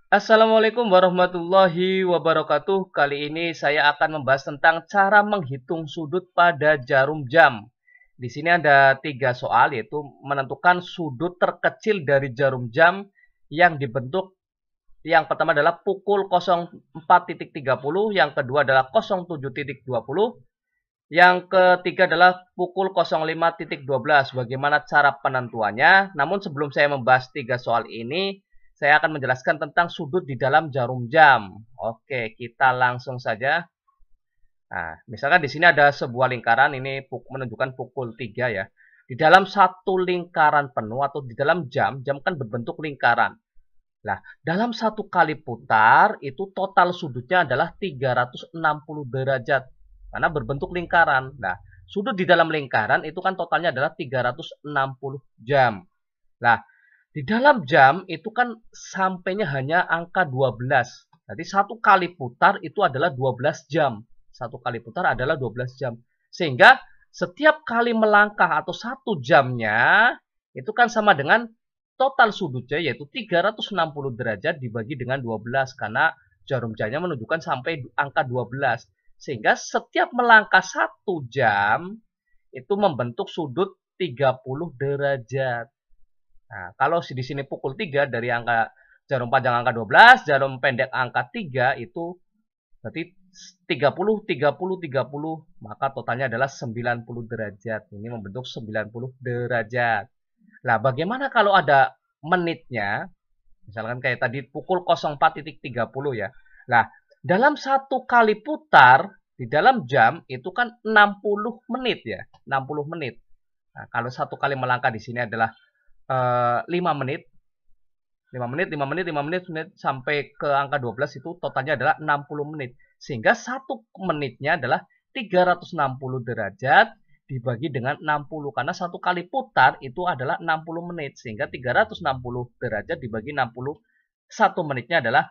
Assalamualaikum warahmatullahi wabarakatuh. Kali ini saya akan membahas tentang cara menghitung sudut pada jarum jam. Di sini ada 3 soal, yaitu menentukan sudut terkecil dari jarum jam yang dibentuk. Yang pertama adalah pukul 04.30, yang kedua adalah 07.20, yang ketiga adalah pukul 05.12. Bagaimana cara penentuannya? Namun sebelum saya membahas 3 soal ini, saya akan menjelaskan tentang sudut di dalam jarum jam. Oke, kita langsung saja. Nah, misalkan di sini ada sebuah lingkaran, ini menunjukkan pukul 3 ya. Di dalam satu lingkaran penuh atau di dalam jam, jam kan berbentuk lingkaran. Nah, dalam satu kali putar, itu total sudutnya adalah 360 derajat. Karena berbentuk lingkaran. Nah, sudut di dalam lingkaran itu kan totalnya adalah 360 jam. Nah, di dalam jam itu kan sampainya hanya angka 12. Jadi satu kali putar itu adalah 12 jam. Satu kali putar adalah 12 jam. Sehingga setiap kali melangkah atau 1 jamnya itu kan sama dengan total sudutnya, yaitu 360 derajat dibagi dengan 12. Karena jarum jamnya menunjukkan sampai angka 12. Sehingga setiap melangkah 1 jam itu membentuk sudut 30 derajat. Nah, kalau di sini pukul 3 dari angka jarum panjang angka 12, jarum pendek angka 3 itu berarti 30, 30, 30, maka totalnya adalah 90 derajat. Ini membentuk 90 derajat. Nah, bagaimana kalau ada menitnya? Misalkan kayak tadi pukul 04.30 ya. Nah, dalam satu kali putar di dalam jam itu kan 60 menit ya, 60 menit. Nah, kalau satu kali melangkah di sini adalah 5 menit, 5 menit, 5 menit, 5 menit, sampai ke angka 12 itu totalnya adalah 60 menit. Sehingga 1 menitnya adalah 360 derajat dibagi dengan 60. Karena satu kali putar itu adalah 60 menit. Sehingga 360 derajat dibagi 60, 1 menitnya adalah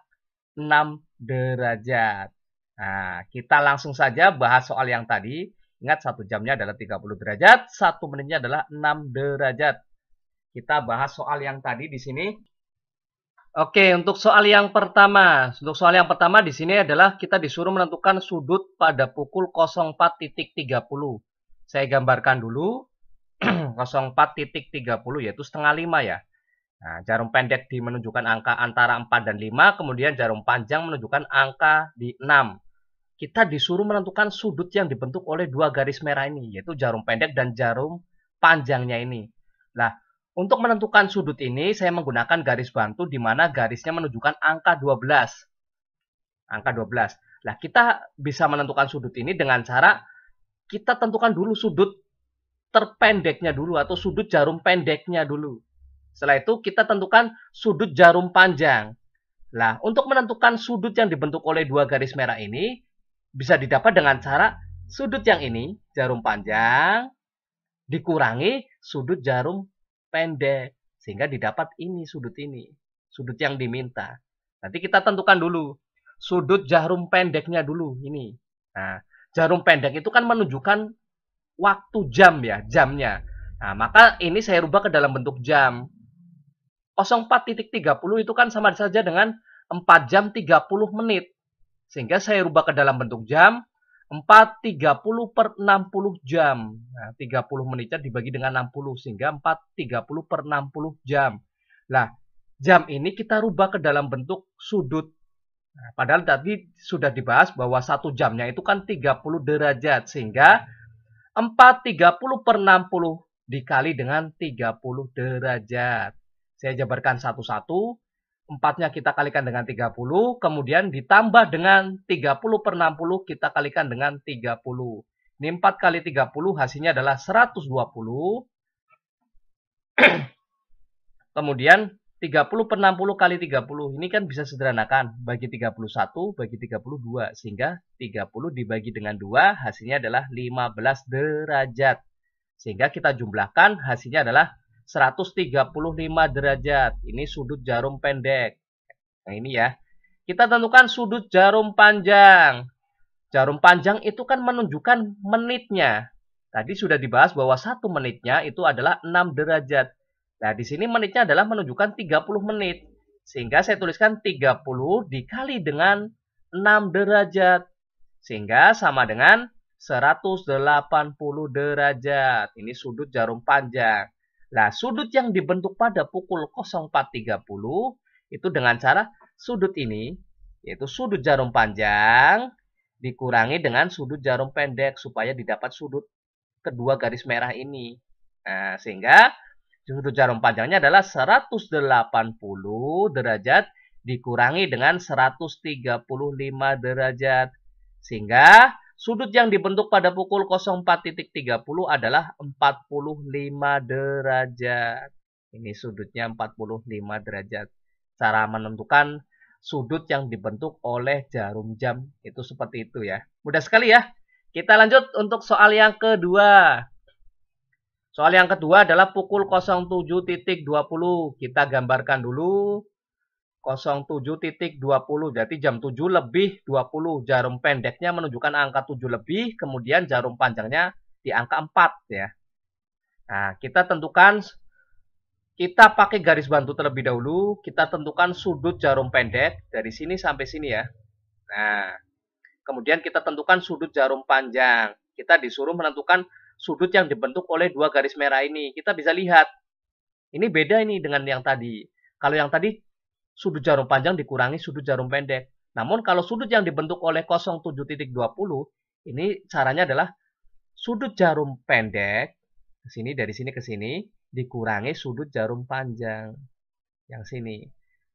6 derajat. Nah, kita langsung saja bahas soal yang tadi. Ingat 1 jamnya adalah 30 derajat, 1 menitnya adalah 6 derajat. Kita bahas soal yang tadi di sini. Oke, untuk soal yang pertama. Untuk soal yang pertama di sini adalah kita disuruh menentukan sudut pada pukul 04.30. Saya gambarkan dulu. 04.30 yaitu setengah 5 ya. Nah, jarum pendek menunjukkan angka antara 4 dan 5, kemudian jarum panjang menunjukkan angka di 6. Kita disuruh menentukan sudut yang dibentuk oleh 2 garis merah ini, yaitu jarum pendek dan jarum panjangnya ini. Nah, untuk menentukan sudut ini, saya menggunakan garis bantu di mana garisnya menunjukkan angka 12. Angka 12. Nah, kita bisa menentukan sudut ini dengan cara kita tentukan dulu sudut terpendeknya dulu atau sudut jarum pendeknya dulu. Setelah itu kita tentukan sudut jarum panjang. Nah, untuk menentukan sudut yang dibentuk oleh 2 garis merah ini bisa didapat dengan cara sudut yang ini, jarum panjang, dikurangi sudut jarum pendek. Sehingga didapat ini, sudut yang diminta. Nanti kita tentukan dulu sudut jarum pendeknya dulu ini. Nah, jarum pendek itu kan menunjukkan waktu jam ya, jamnya. Nah, maka ini saya rubah ke dalam bentuk jam. 04.30 itu kan sama saja dengan 4 jam 30 menit. Sehingga saya rubah ke dalam bentuk jam, 4.30 per 60 jam. Nah, 30 menitnya dibagi dengan 60, sehingga 4.30 per 60 jam. Nah, jam ini kita rubah ke dalam bentuk sudut. Nah, padahal tadi sudah dibahas bahwa 1 jamnya itu kan 30 derajat, sehingga 4.30 per 60 dikali dengan 30 derajat. Saya jabarkan satu-satu. 4-nya kita kalikan dengan 30, kemudian ditambah dengan 30 per 60 kita kalikan dengan 30. Ini 4 kali 30 hasilnya adalah 120. Kemudian 30 per 60 kali 30. Ini kan bisa sederhanakan. Bagi 31, bagi 32. Sehingga 30 dibagi dengan 2 hasilnya adalah 15 derajat. Sehingga kita jumlahkan hasilnya adalah 135 derajat. Ini sudut jarum pendek. Nah ini ya. Kita tentukan sudut jarum panjang. Jarum panjang itu kan menunjukkan menitnya. Tadi sudah dibahas bahwa 1 menitnya itu adalah 6 derajat. Nah di sini menitnya adalah menunjukkan 30 menit. Sehingga saya tuliskan 30 dikali dengan 6 derajat. Sehingga sama dengan 180 derajat. Ini sudut jarum panjang. Nah, sudut yang dibentuk pada pukul 04.30 itu dengan cara sudut ini, yaitu sudut jarum panjang, dikurangi dengan sudut jarum pendek supaya didapat sudut kedua garis merah ini. Nah, sehingga sudut jarum panjangnya adalah 180 derajat dikurangi dengan 135 derajat. Sehingga sudut yang dibentuk pada pukul 04.30 adalah 45 derajat. Ini sudutnya 45 derajat. Cara menentukan sudut yang dibentuk oleh jarum jam itu seperti itu ya. Mudah sekali ya. Kita lanjut untuk soal yang kedua. Soal yang kedua adalah pukul 07.20. Kita gambarkan dulu 07.20. Jadi jam 7 lebih 20. Jarum pendeknya menunjukkan angka 7 lebih. Kemudian jarum panjangnya di angka 4 ya. Nah, kita tentukan, kita pakai garis bantu terlebih dahulu. Kita tentukan sudut jarum pendek dari sini sampai sini ya. Nah, kemudian kita tentukan sudut jarum panjang. Kita disuruh menentukan sudut yang dibentuk oleh dua garis merah ini. Kita bisa lihat. Ini beda ini dengan yang tadi. Kalau yang tadi sudut jarum panjang dikurangi sudut jarum pendek. Namun kalau sudut yang dibentuk oleh 07.20 ini caranya adalah sudut jarum pendek ke sini, dari sini ke sini dikurangi sudut jarum panjang yang sini.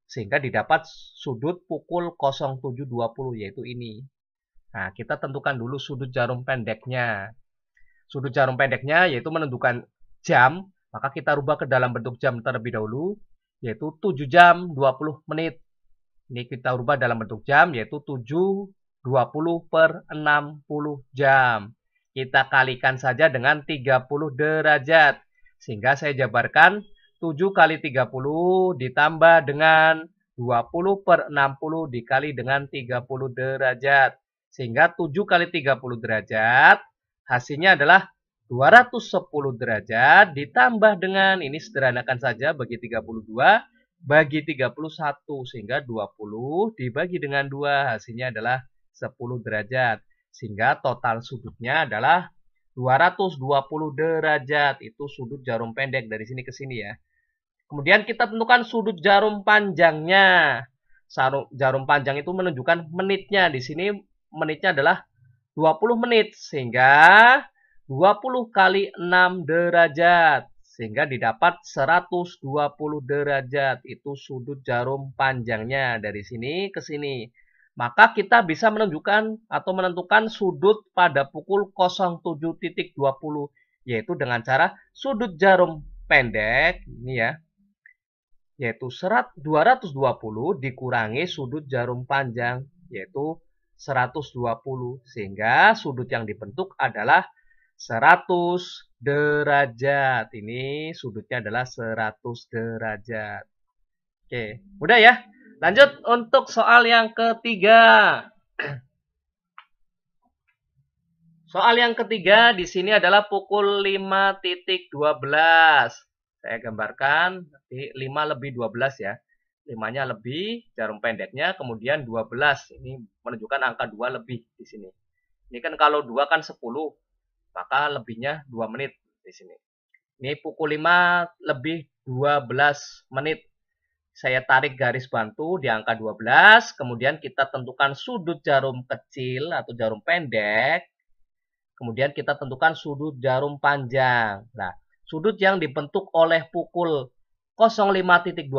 Sehingga didapat sudut pukul 07.20 yaitu ini. Nah, kita tentukan dulu sudut jarum pendeknya. Sudut jarum pendeknya yaitu menentukan jam, maka kita rubah ke dalam bentuk jam terlebih dahulu, yaitu 7 jam 20 menit. Ini kita rubah dalam bentuk jam, yaitu 7 20 per 60 jam. Kita kalikan saja dengan 30 derajat. Sehingga saya jabarkan 7 kali 30 ditambah dengan 20 per 60 dikali dengan 30 derajat. Sehingga 7 kali 30 derajat hasilnya adalah 210 derajat ditambah dengan, ini sederhanakan saja, bagi 32 bagi 31. Sehingga 20 dibagi dengan 2 hasilnya adalah 10 derajat. Sehingga total sudutnya adalah 220 derajat. Itu sudut jarum pendek dari sini ke sini ya. Kemudian kita tentukan sudut jarum panjangnya. Jarum panjang itu menunjukkan menitnya. Di sini menitnya adalah 20 menit. Sehingga 20 kali 6 derajat. Sehingga didapat 120 derajat. Itu sudut jarum panjangnya dari sini ke sini. Maka kita bisa menunjukkan atau menentukan sudut pada pukul 07.20. Yaitu dengan cara sudut jarum pendek. Ini ya. Yaitu 220 dikurangi sudut jarum panjang. Yaitu 120. Sehingga sudut yang dibentuk adalah 100 derajat. Ini sudutnya adalah 100 derajat. Oke, mudah ya. Lanjut untuk soal yang ketiga. Soal yang ketiga di sini adalah pukul 5.12. Saya gambarkan 5 lebih 12 ya. 5-nya lebih, jarum pendeknya, kemudian 12. Ini menunjukkan angka 2 lebih di sini. Ini kan kalau 2 kan 10. Maka lebihnya 2 menit di sini. Ini pukul 5 lebih 12 menit. Saya tarik garis bantu di angka 12. Kemudian kita tentukan sudut jarum kecil atau jarum pendek. Kemudian kita tentukan sudut jarum panjang. Nah, sudut yang dibentuk oleh pukul 05.12.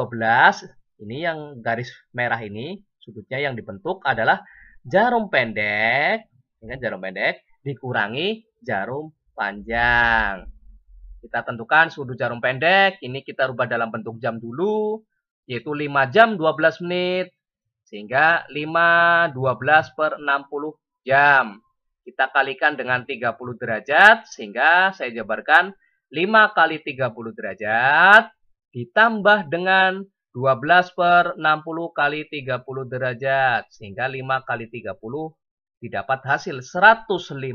Ini yang garis merah ini. Sudutnya yang dibentuk adalah jarum pendek. Ini jarum pendek dikurangi jarum panjang. Kita tentukan sudut jarum pendek. Ini kita rubah dalam bentuk jam dulu. Yaitu 5 jam 12 menit. Sehingga 5 12 per 60 jam. Kita kalikan dengan 30 derajat. Sehingga saya jabarkan 5 kali 30 derajat. Ditambah dengan 12 per 60 kali 30 derajat. Sehingga 5 kali 30 didapat hasil 150.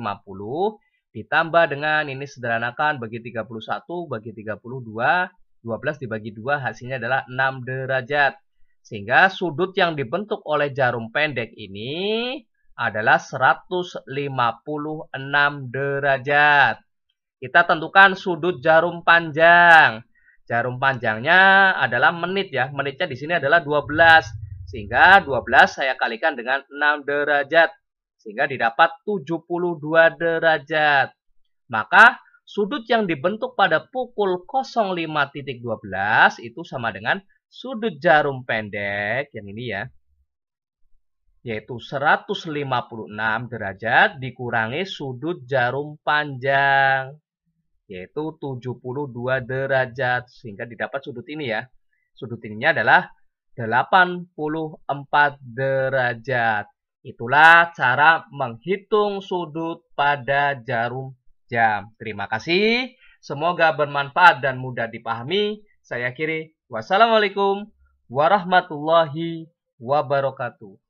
Ditambah dengan, ini sederhanakan, bagi 31 bagi 32. 12 dibagi 2 hasilnya adalah 6 derajat. Sehingga sudut yang dibentuk oleh jarum pendek ini adalah 156 derajat. Kita tentukan sudut jarum panjang. Jarum panjangnya adalah menit ya. Menitnya di sini adalah 12. Sehingga 12 saya kalikan dengan 6 derajat. Sehingga didapat 72 derajat. Maka sudut yang dibentuk pada pukul 05.12 itu sama dengan sudut jarum pendek yang ini ya. Yaitu 156 derajat dikurangi sudut jarum panjang. Yaitu 72 derajat. Sehingga didapat sudut ini ya. Sudut ininya adalah 84 derajat. Itulah cara menghitung sudut pada jarum jam. Terima kasih. Semoga bermanfaat dan mudah dipahami. Saya akhiri. Wassalamualaikum warahmatullahi wabarakatuh.